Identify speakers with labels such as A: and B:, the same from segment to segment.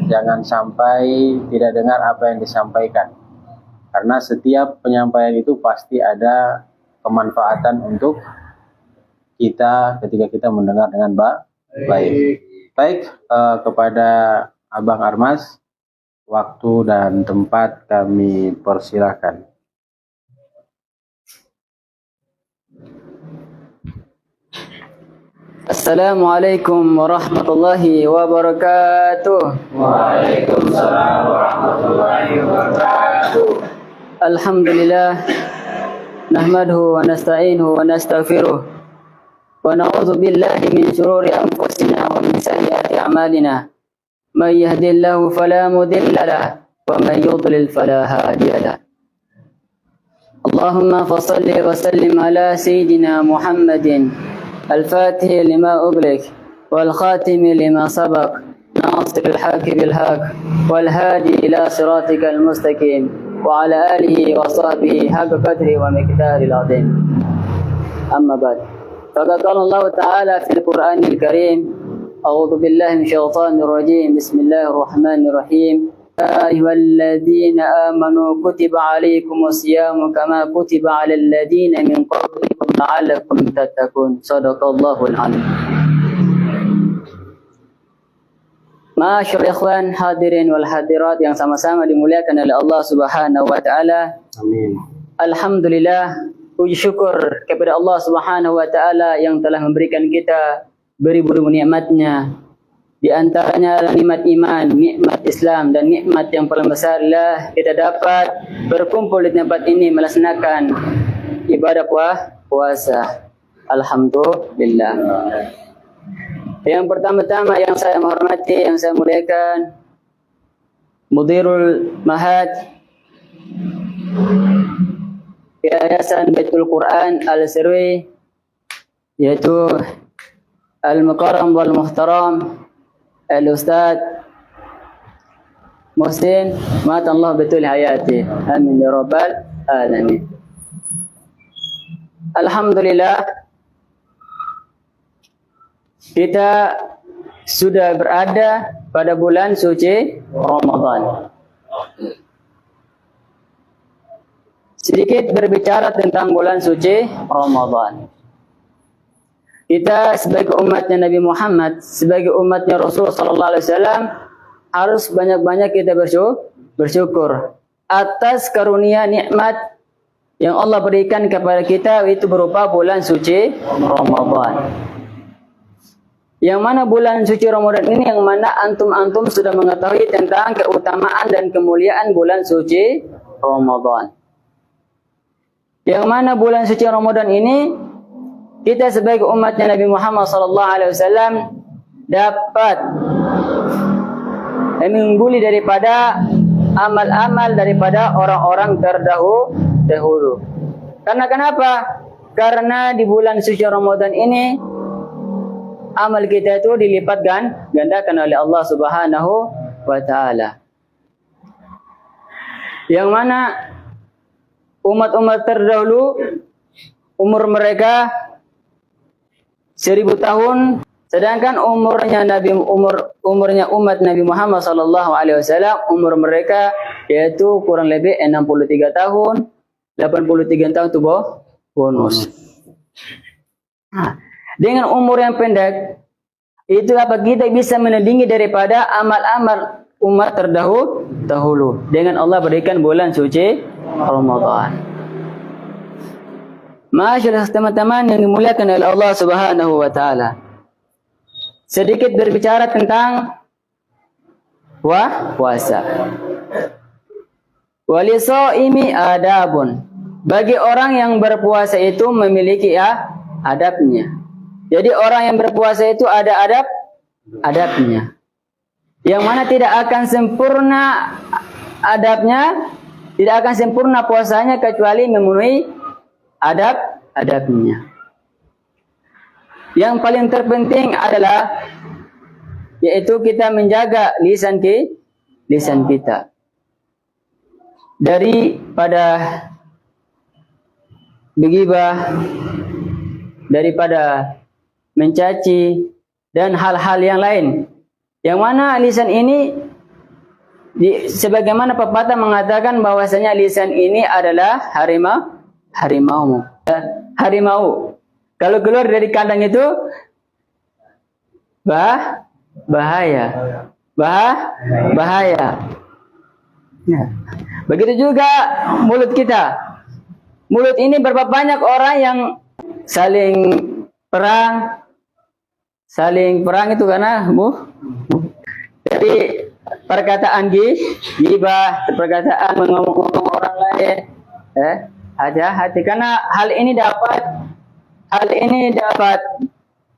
A: jangan sampai tidak dengar apa yang disampaikan. Karena setiap penyampaian itu pasti ada kemanfaatan untuk kita ketika kita mendengar dengan baik. Baik, kepada Abang Armas, waktu dan tempat kami persilahkan.
B: Assalamualaikum warahmatullahi wabarakatuh.
C: Waalaikumsalam warahmatullahi wabarakatuh.
B: Alhamdulillah, nahmaduhu wa nasta'inuhu wa nastaghfiruh wa na'udzu billahi min shururi anfusina wa min sayyiati a'malina. May yahdihillahu fala mudilla lahu wa may yudlil fala hadiya lahu. Allahumma fashalli wa sallim ala sayyidina Muhammadin الفاتح لما أغلق والخاتم لما سبق ناصر الحق بالحق والهادي إلى صراطك المستقيم وعلى آله وصحبه حق قدره ومقداره العظيم. أما بعد، فقد قال الله تعالى في القرآن الكريم: أعوذ بالله من الشيطان الرجيم، بسم الله الرحمن الرحيم. يا أيها الذين آمنوا كتب عليكم الصيام كما كتب على الذين من قبلكم لعلكم تتقون. صدق الله العظيم. Masyaallah ikhwan hadirin wal hadirat yang sama-sama dimuliakan oleh Allah Subhanahu wa taala.
A: Amin.
B: Alhamdulillah, puji syukur kepada Allah Subhanahu wa taala yang telah memberikan kita beribu-ribu nikmat-Nya. Di antaranya nikmat iman, nikmat Islam, dan nikmat yang paling besar adalah kita dapat berkumpul di tempat ini melaksanakan ibadah puasa. Alhamdulillah. Yang pertama-tama yang saya menghormati, yang saya muliakan, Mudirul Mahad Yayasan Baitul Quran Al-Sirwi, yaitu Al-Mukarram wal Muhtaram Al-Ustaz Muhsin Matallah Betul Hayati. Amin ya Rabbal Alamin. Alhamdulillah, kita sudah berada pada bulan suci Ramadan. Sedikit berbicara tentang bulan suci Ramadan. Kita sebagai umatnya Nabi Muhammad, sebagai umatnya Rasul sallallahu alaihi wasallam, harus banyak-banyak kita bersyukur atas karunia nikmat yang Allah berikan kepada kita, itu berupa bulan suci Ramadan. Yang mana bulan suci Ramadan ini, yang mana antum-antum sudah mengetahui tentang keutamaan dan kemuliaan bulan suci Ramadan. Yang mana bulan suci Ramadan ini, kita sebagai umatnya Nabi Muhammad SAW dapat mengungguli daripada amal-amal daripada orang-orang terdahulu. Karena kenapa? Karena di bulan suci Ramadan ini amal kita itu dilipat gandakan oleh Allah Subhanahu wa taala. Yang mana umat-umat terdahulu umur mereka 1000 tahun, sedangkan umurnya umat Nabi Muhammad sallallahu alaihi wasallam umur mereka yaitu kurang lebih 63 tahun, 83 tahun itu bonus. Nah, dengan umur yang pendek itu apa, kita bisa menandingi daripada amal-amal umat terdahulu dengan Allah berikan bulan suci Ramadan. Masyaallah teman-teman yang dimuliakan oleh Allah Subhanahu wa taala. Sedikit berbicara tentang puasa. Walisaimi adabun. Bagi orang yang berpuasa itu memiliki adabnya. Jadi orang yang berpuasa itu ada adabnya. Yang mana tidak akan sempurna adabnya, tidak akan sempurna puasanya kecuali memenuhi adabnya. Yang paling terpenting adalah yaitu kita menjaga lisan kita daripada begibah, daripada mencaci dan hal-hal yang lain. Yang mana lisan ini sebagaimana pepatah mengatakan bahwasanya lisan ini adalah harimau. Harimau. Kalau keluar dari kandang itu bahaya. Nah, begitu juga mulut kita. Mulut ini berapa banyak orang yang saling perang itu karena dari perkataan ghibah, perkataan mengomong orang lain. Hati-hati karena hal ini dapat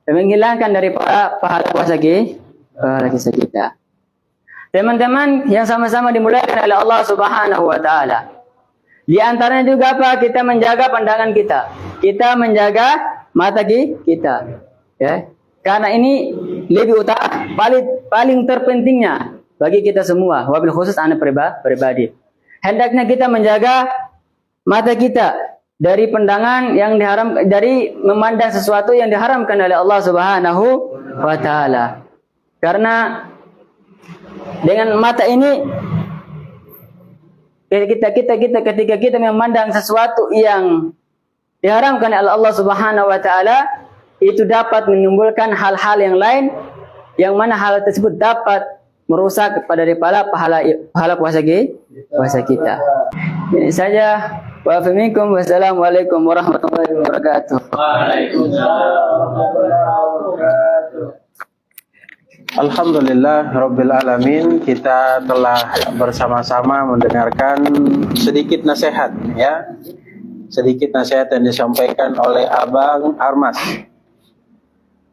B: menghilangkan dari pahala puasa kita. Teman-teman yang sama-sama dimuliakan oleh Allah Subhanahu wa taala. Di antaranya juga apa? Kita menjaga pandangan kita. Kita menjaga mata kita. Ya. Karena ini lebih utama, paling terpentingnya bagi kita semua, wabil khusus anak pribadi. Hendaknya kita menjaga mata kita dari pandangan yang diharam, dari memandang sesuatu yang diharamkan oleh Allah Subhanahu wa taala. Karena dengan mata ini ketika kita memandang sesuatu yang diharamkan oleh Allah Subhanahu wa taala, itu dapat menimbulkan hal-hal yang lain yang mana hal tersebut dapat merusak dari pahala puasa kita. Ini saja. Wa minkum wassalamualaikum warahmatullahi wabarakatuh.
C: Waalaikumsalam warahmatullahi wabarakatuh.
A: Alhamdulillah Rabbil Alamin, kita telah bersama-sama mendengarkan sedikit nasihat, ya. Sedikit nasihat yang disampaikan oleh Abang Armas.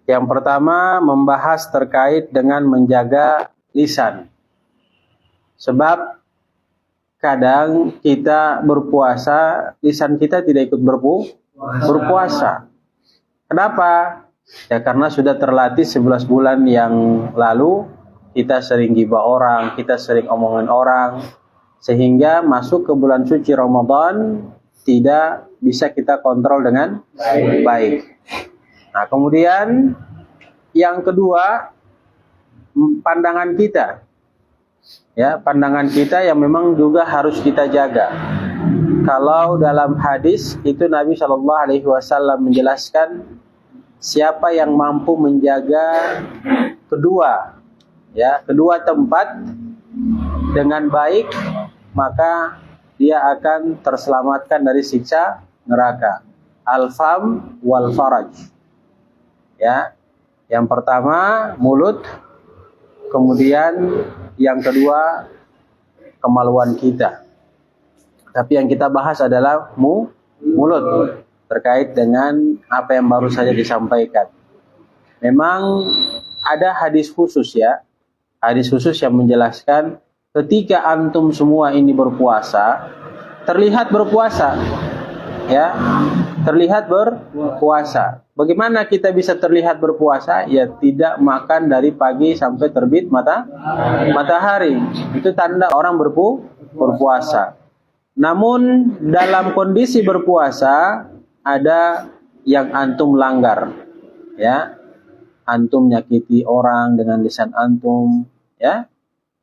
A: Yang pertama membahas terkait dengan menjaga lisan. Sebab kadang kita berpuasa, lisan kita tidak ikut berpuasa. Kenapa? Ya karena sudah terlatih 11 bulan yang lalu, kita sering gibah orang, kita sering omongan orang, sehingga masuk ke bulan suci Ramadan tidak bisa kita kontrol dengan baik. Nah, kemudian yang kedua, pandangan kita. Ya, pandangan kita yang memang juga harus kita jaga. Kalau dalam hadis itu Nabi SAW menjelaskan, siapa yang mampu menjaga kedua tempat dengan baik, maka dia akan terselamatkan dari siksa neraka. Al-fam wal faraj. Ya, yang pertama mulut, kemudian yang kedua kemaluan kita. Tapi yang kita bahas adalah mulut, terkait dengan apa yang baru saja disampaikan. Memang ada hadis khusus, ya, hadis khusus yang menjelaskan ketika antum semua ini berpuasa, terlihat berpuasa, ya, terlihat berpuasa. Bagaimana kita bisa terlihat berpuasa? Ya tidak makan dari pagi sampai terbit matahari. Itu tanda orang berpuasa. Namun dalam kondisi berpuasa ada yang antum langgar, ya, antum nyakiti orang dengan lisan antum, ya,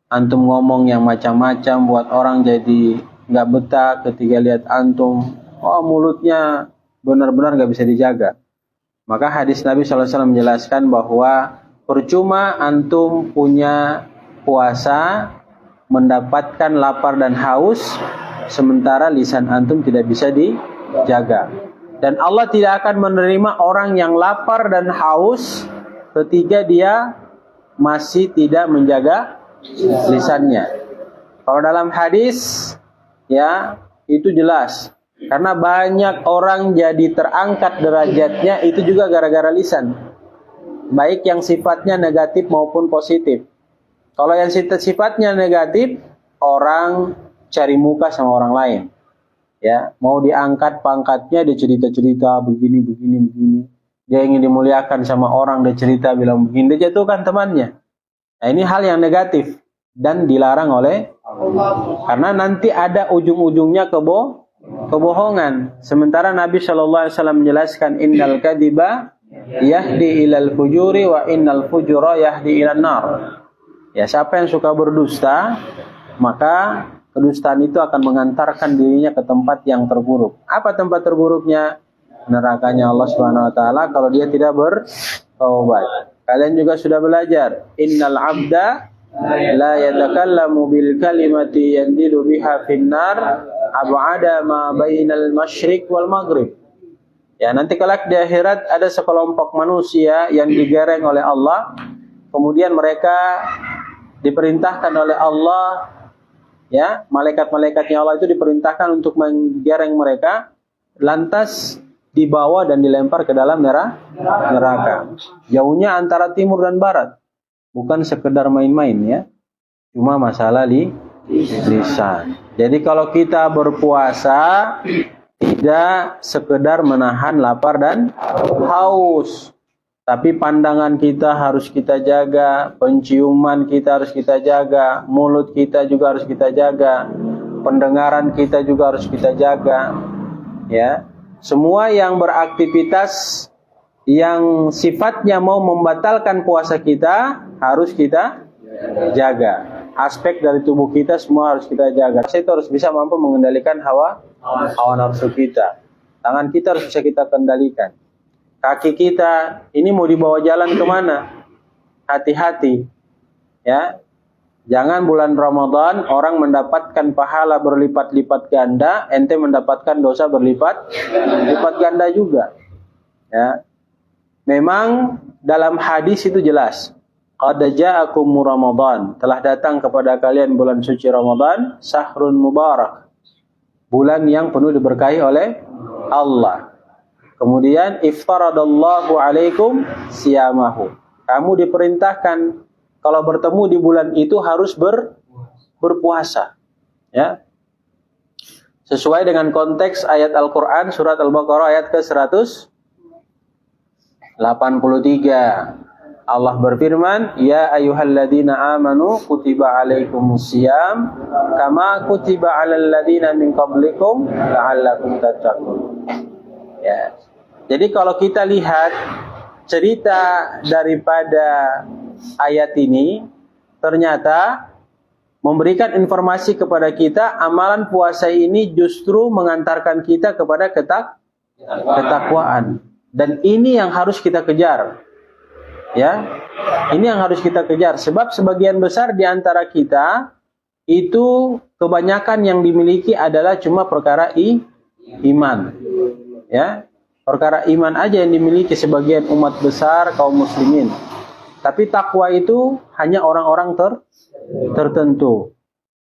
A: antum ngomong yang macam-macam buat orang jadi nggak betah ketika lihat antum, mulutnya benar-benar nggak bisa dijaga. Maka hadis Nabi SAW menjelaskan bahwa percuma antum punya puasa, mendapatkan lapar dan haus, sementara lisan antum tidak bisa dijaga. Dan Allah tidak akan menerima orang yang lapar dan haus ketika dia masih tidak menjaga lisannya. Kalau dalam hadis, ya, itu jelas. Karena banyak orang jadi terangkat derajatnya itu juga gara-gara lisan. Baik yang sifatnya negatif maupun positif. Kalau yang sifatnya negatif, orang cari muka sama orang lain. Ya, mau diangkat pangkatnya, dia cerita-cerita begini. Dia ingin dimuliakan sama orang, dia cerita bilang begini, dia jatuhkan temannya. Nah, ini hal yang negatif dan dilarang oleh Allah. Karena nanti ada ujung-ujungnya kebohongan. Sementara Nabi SAW menjelaskan, innal kadiba yahdi ilal fujuri wa innal fujura yahdi ilan nar. Ya, siapa yang suka berdusta, maka kedustaan itu akan mengantarkan dirinya ke tempat yang terburuk. Apa tempat terburuknya? Nerakanya Allah Subhanahu wa taala kalau dia tidak bertaubat. Kalian juga sudah belajar, innal abda la yatakallamu bil kalimati yandilu biha finnar ab'ada ma bainal masyriq wal maghrib. Ya, nanti kelak di akhirat ada sekelompok manusia yang digereng oleh Allah, kemudian mereka diperintahkan oleh Allah, ya, malaikat-malaikatnya Allah itu diperintahkan untuk menggereng mereka, lantas dibawa dan dilempar ke dalam neraka. Jauhnya antara timur dan barat. Bukan sekedar main-main, ya. Cuma masalah lisan. Jadi kalau kita berpuasa tidak sekedar menahan lapar dan haus, tapi pandangan kita harus kita jaga, penciuman kita harus kita jaga, mulut kita juga harus kita jaga, pendengaran kita juga harus kita jaga, ya. Semua yang beraktivitas yang sifatnya mau membatalkan puasa kita harus kita jaga. Aspek dari tubuh kita semua harus kita jaga. Kita harus bisa mampu mengendalikan hawa nafsu kita. Tangan kita harus bisa kita kendalikan. Kaki kita ini mau dibawa jalan kemana? Hati-hati, ya. Jangan bulan Ramadan orang mendapatkan pahala berlipat-lipat ganda, ente mendapatkan dosa berlipat ganda juga. Ya. Memang dalam hadis itu jelas, qad ja'akum Ramadan, telah datang kepada kalian bulan suci Ramadan, sahrun mubarak, bulan yang penuh diberkahi oleh Allah. Kemudian iftaradallahu alaikum siyamahu, kamu diperintahkan kalau bertemu di bulan itu harus berpuasa, ya. Sesuai dengan konteks ayat Al-Qur'an surat Al-Baqarah ayat ke-183. Allah berfirman, ya ayyuhalladzina amanu kutiba alaikumusiyam kama kutiba alal ladzina min qablikum la'allakum tattaqun. Ya. Jadi kalau kita lihat cerita daripada ayat ini, ternyata memberikan informasi kepada kita amalan puasa ini justru mengantarkan kita kepada ketakwaan, dan ini yang harus kita kejar, ya. Ini yang harus kita kejar, sebab sebagian besar di antara kita itu kebanyakan yang dimiliki adalah cuma perkara iman, ya. Perkara iman aja yang dimiliki sebagian umat besar kaum muslimin. Tapi takwa itu hanya orang-orang tertentu.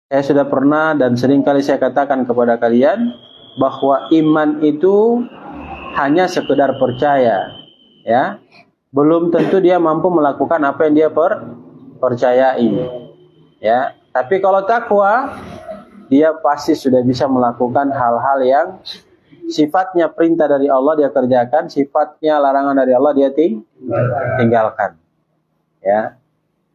A: Saya sudah pernah dan sering kali saya katakan kepada kalian bahwa iman itu hanya sekedar percaya, ya. Belum tentu dia mampu melakukan apa yang dia percayai, ya. Tapi kalau takwa, dia pasti sudah bisa melakukan hal-hal yang sifatnya perintah dari Allah dia kerjakan, sifatnya larangan dari Allah dia tinggalkan. Ya.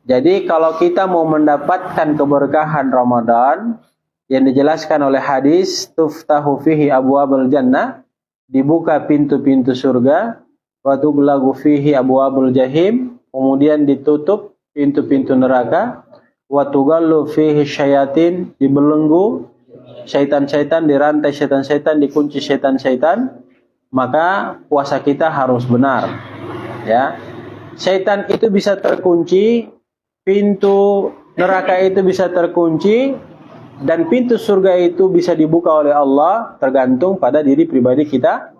A: Jadi kalau kita mau mendapatkan keberkahan Ramadan yang dijelaskan oleh hadis tuftahu fihi abwabul jannah, dibuka pintu-pintu surga, wa tughlaqu fihi abwabul jahim, kemudian ditutup pintu-pintu neraka, wa tughallu fihi syayatin, dibelenggu syaitan-syaitan, dirantai syaitan-syaitan, dikunci syaitan-syaitan, maka puasa kita harus benar, ya. Syaitan itu bisa terkunci, pintu neraka itu bisa terkunci, dan pintu surga itu bisa dibuka oleh Allah, tergantung pada diri pribadi kita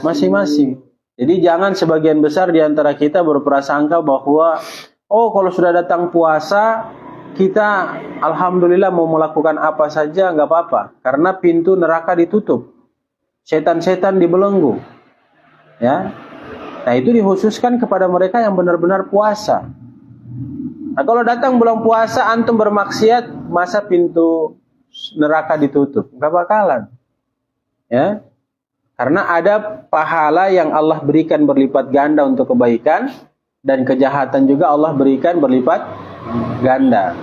A: masing-masing. Jadi jangan sebagian besar di antara kita berprasangka bahwa oh kalau sudah datang puasa kita alhamdulillah mau melakukan apa saja nggak apa-apa, karena pintu neraka ditutup, setan-setan dibelenggu, ya. Nah itu dikhususkan kepada mereka yang benar-benar puasa. Nah kalau datang bulan puasa antum bermaksiat, masa pintu neraka ditutup? Nggak bakalan, ya. Karena ada pahala yang Allah berikan berlipat ganda untuk kebaikan, dan kejahatan juga Allah berikan berlipat ganda.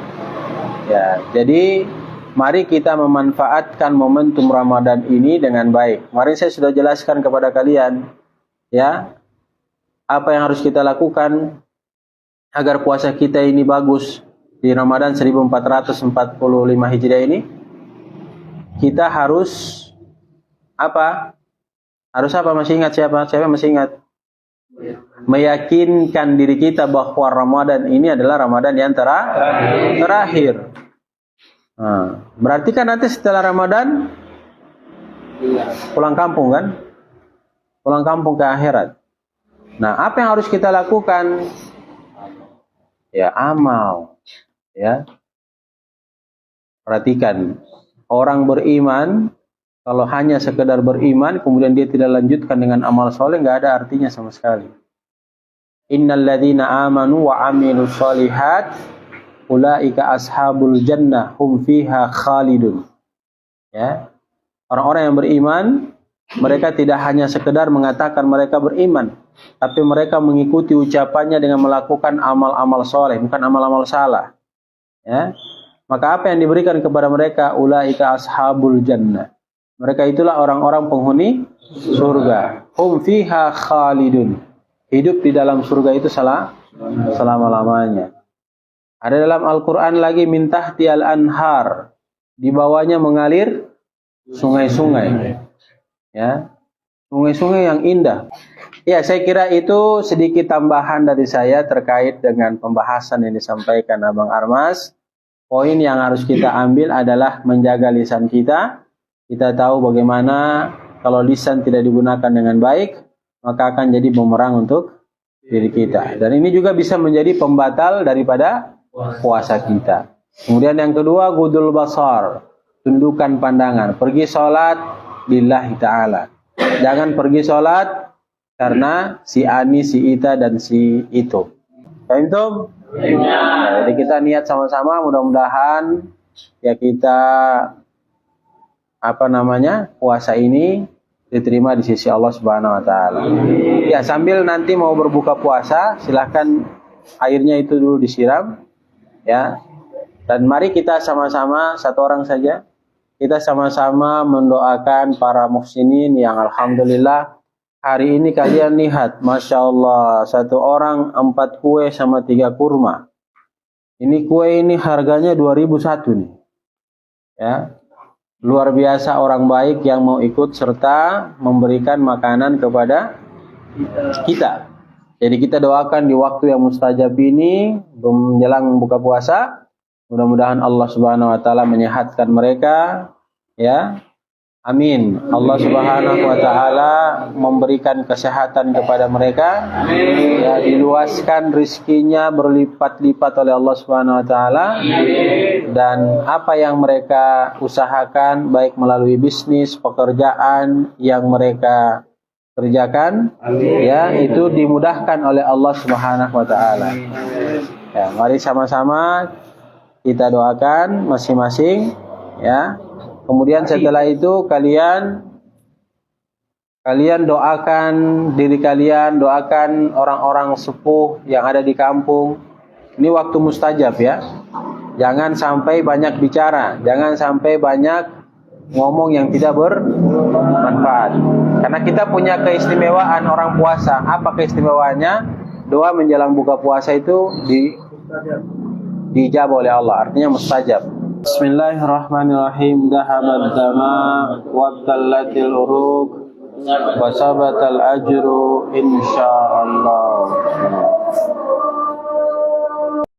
A: Ya, jadi mari kita memanfaatkan momentum Ramadan ini dengan baik. Kemarin saya sudah jelaskan kepada kalian, ya, apa yang harus kita lakukan agar puasa kita ini bagus. di Ramadan 1445 Hijriah ini, kita harus apa? Harus apa? Masih ingat siapa? Siapa masih ingat? Meyakinkan diri kita bahwa Ramadan ini adalah Ramadan yang terakhir. Nah, berarti kan nanti setelah Ramadan pulang kampung kan? Pulang kampung ke akhirat. Nah, apa yang harus kita lakukan? Ya, amal. Ya. Perhatikan, orang beriman kalau hanya sekedar beriman kemudian dia tidak lanjutkan dengan amal soleh, nggak ada artinya sama sekali. Innal ladzina amanu wa amilus solihat ulaika ashabul jannah hum fiha khalidun. Ya. Orang-orang yang beriman, mereka tidak hanya sekedar mengatakan mereka beriman, tapi mereka mengikuti ucapannya dengan melakukan amal-amal soleh, bukan amal-amal salah. Ya. Maka apa yang diberikan kepada mereka? Ulaika ashabul jannah. Mereka itulah orang-orang penghuni surga. Hum fiha khalidun. Hidup di dalam surga itu selama-lamanya. Ada dalam Al-Quran lagi min tahtiyal anhar. Di bawahnya mengalir sungai-sungai. Ya. Sungai-sungai yang indah. Ya, saya kira itu sedikit tambahan dari saya terkait dengan pembahasan yang disampaikan Abang Armas. Poin yang harus kita ambil adalah menjaga lisan kita. Kita tahu bagaimana kalau lisan tidak digunakan dengan baik, maka akan jadi bumerang untuk diri kita. Dan ini juga bisa menjadi pembatal daripada puasa kita. Kemudian yang kedua, gudul basar, tundukkan pandangan. Pergi sholat lillahi ta'ala. Jangan pergi sholat karena si Ani, si Ita, dan si itu. Paham tuh? Nah, jadi kita niat sama-sama, mudah-mudahan ya kita puasa ini diterima di sisi Allah Subhanahu wa taala. Ya, sambil nanti mau berbuka puasa, silahkan airnya itu dulu disiram ya. Dan mari kita sama-sama, satu orang saja, kita sama-sama mendoakan para muhsinin yang alhamdulillah hari ini kalian lihat, Masya Allah, satu orang 4 kue sama 3 kurma. Ini kue ini harganya 2001 nih. Ya. Luar biasa orang baik yang mau ikut serta memberikan makanan kepada kita. Jadi kita doakan di waktu yang mustajab ini menjelang buka puasa, mudah-mudahan Allah Subhanahu wa taala menyehatkan mereka ya. Amin. Allah Subhanahu wa taala memberikan kesehatan kepada mereka. Amin. Ya, diluaskan rizkinya berlipat-lipat oleh Allah Subhanahu wa taala. Dan apa yang mereka usahakan baik melalui bisnis, pekerjaan yang mereka kerjakan, ya, itu dimudahkan oleh Allah Subhanahu wa taala. Ya, mari sama-sama kita doakan masing-masing ya. Kemudian setelah itu kalian doakan diri kalian, doakan orang-orang sepuh yang ada di kampung. Ini waktu mustajab ya. Jangan sampai banyak bicara, jangan sampai banyak ngomong yang tidak bermanfaat. Karena kita punya keistimewaan orang puasa. Apa keistimewaannya? Doa menjelang buka puasa itu dijawab oleh Allah, artinya mustajab. Bismillahirrahmanirrahim. Dhahabad dama wabtallatil uruq wa sabatal ajru insyaallah.